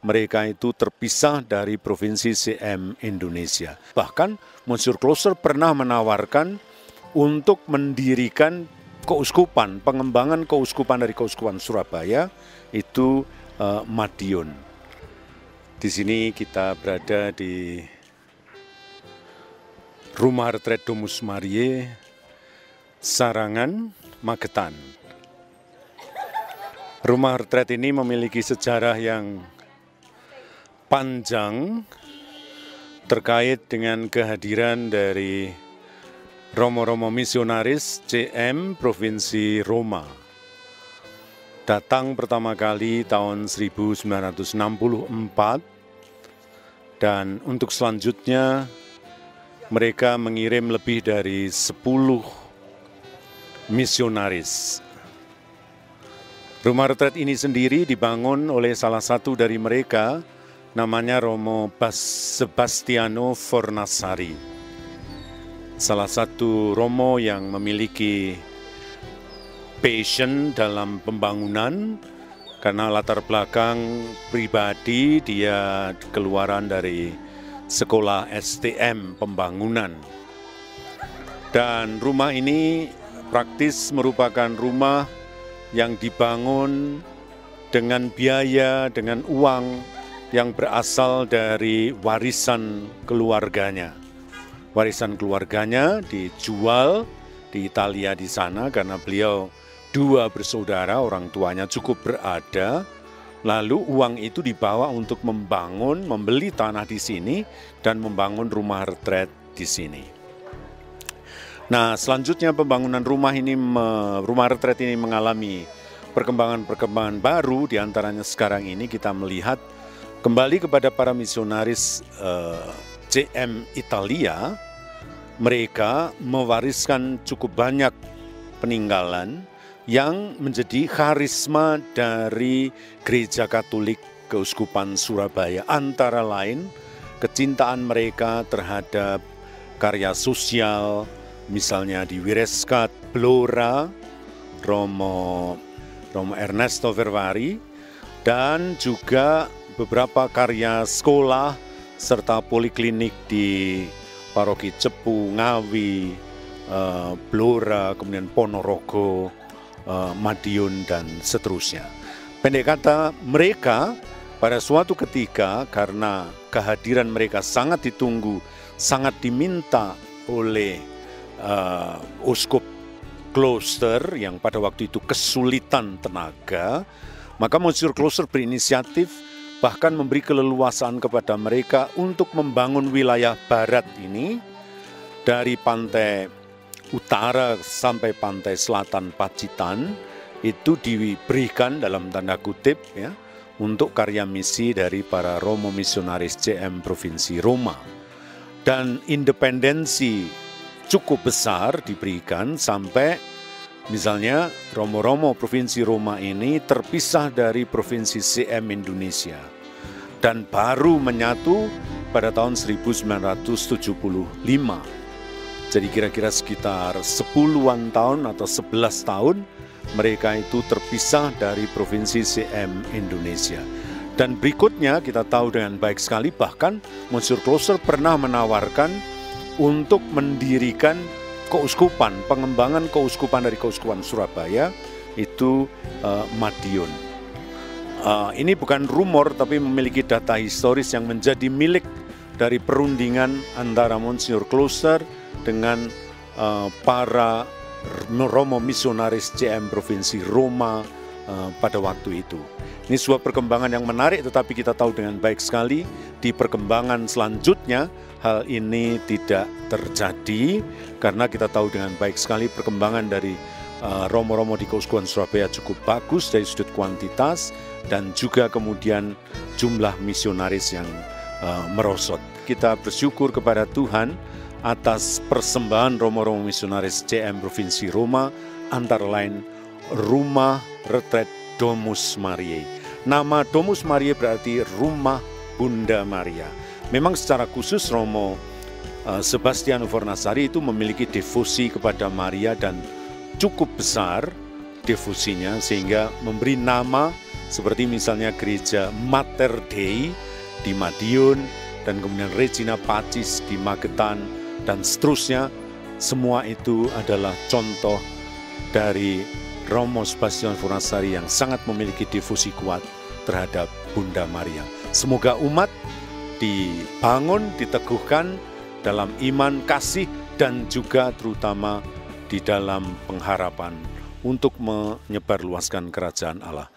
mereka itu terpisah dari Provinsi CM Indonesia. Bahkan Monsignor Klooster pernah menawarkan untuk mendirikan keuskupan, pengembangan keuskupan dari Keuskupan Surabaya, itu Madiun. Di sini kita berada di Rumah Retret Domus Mariae, Sarangan, Magetan. Rumah retret ini memiliki sejarah yang panjang terkait dengan kehadiran dari romo-romo misionaris CM Provinsi Roma. Datang pertama kali tahun 1964 dan untuk selanjutnya mereka mengirim lebih dari 10 misionaris. Rumah retret ini sendiri dibangun oleh salah satu dari mereka, namanya Romo Sebastiano Fornassari. Salah satu romo yang memiliki passion dalam pembangunan, karena latar belakang pribadi dia keluaran dari sekolah STM pembangunan. Dan rumah ini praktis merupakan rumah yang dibangun dengan biaya, dengan uang yang berasal dari warisan keluarganya. Warisan keluarganya dijual di Italia di sana karena beliau 2 bersaudara, orang tuanya cukup berada. Lalu uang itu dibawa untuk membangun, membeli tanah di sini dan membangun rumah retret di sini. Nah, selanjutnya pembangunan rumah retret ini mengalami perkembangan-perkembangan baru, diantaranya sekarang ini kita melihat kembali kepada para misionaris CM Italia. Mereka mewariskan cukup banyak peninggalan yang menjadi karisma dari Gereja Katolik Keuskupan Surabaya, antara lain kecintaan mereka terhadap karya sosial, misalnya di Wireskat, Blora, Romo Ernesto Vervari, dan juga beberapa karya sekolah serta poliklinik di Paroki Cepu, Ngawi, Blora, kemudian Ponorogo, Madiun, dan seterusnya. Pendek kata, mereka pada suatu ketika karena kehadiran mereka sangat ditunggu, sangat diminta oleh Uskup Klooster yang pada waktu itu kesulitan tenaga, maka Monsignor Klooster berinisiatif bahkan memberi keleluasaan kepada mereka untuk membangun wilayah barat ini dari pantai utara sampai pantai selatan Pacitan, itu diberikan dalam tanda kutip ya untuk karya misi dari para romo misionaris CM Provinsi Roma. Dan independensi cukup besar diberikan sampai misalnya romo-romo Provinsi Roma ini terpisah dari Provinsi CM Indonesia dan baru menyatu pada tahun 1975. Jadi kira-kira sekitar 10-an tahun atau 11 tahun mereka itu terpisah dari Provinsi CM Indonesia. Dan berikutnya kita tahu dengan baik sekali, bahkan Monsignor Klooster pernah menawarkan untuk mendirikan keuskupan, pengembangan keuskupan dari Keuskupan Surabaya, itu Madiun. Ini bukan rumor, tapi memiliki data historis yang menjadi milik dari perundingan antara Monsignor Klooster dengan para romo misionaris CM Provinsi Roma pada waktu itu. Ini sebuah perkembangan yang menarik, tetapi kita tahu dengan baik sekali di perkembangan selanjutnya hal ini tidak terjadi, karena kita tahu dengan baik sekali perkembangan dari romo-romo di Keuskupan Surabaya cukup bagus dari sudut kuantitas dan juga kemudian jumlah misionaris yang merosot. Kita bersyukur kepada Tuhan atas persembahan romo-romo misionaris CM Provinsi Roma, antara lain Rumah Retret Domus Mariae. Nama Domus Mariae berarti Rumah Bunda Maria. Memang secara khusus Romo Sebastiano Fornassari itu memiliki devosi kepada Maria dan cukup besar devosinya, sehingga memberi nama seperti misalnya gereja Mater Dei di Madiun, dan kemudian Regina Pacis di Magetan, dan seterusnya. Semua itu adalah contoh dari Romo Sebastian Fornasari yang sangat memiliki devosi kuat terhadap Bunda Maria. Semoga umat dibangun, diteguhkan dalam iman, kasih, dan juga terutama di dalam pengharapan untuk menyebarluaskan kerajaan Allah.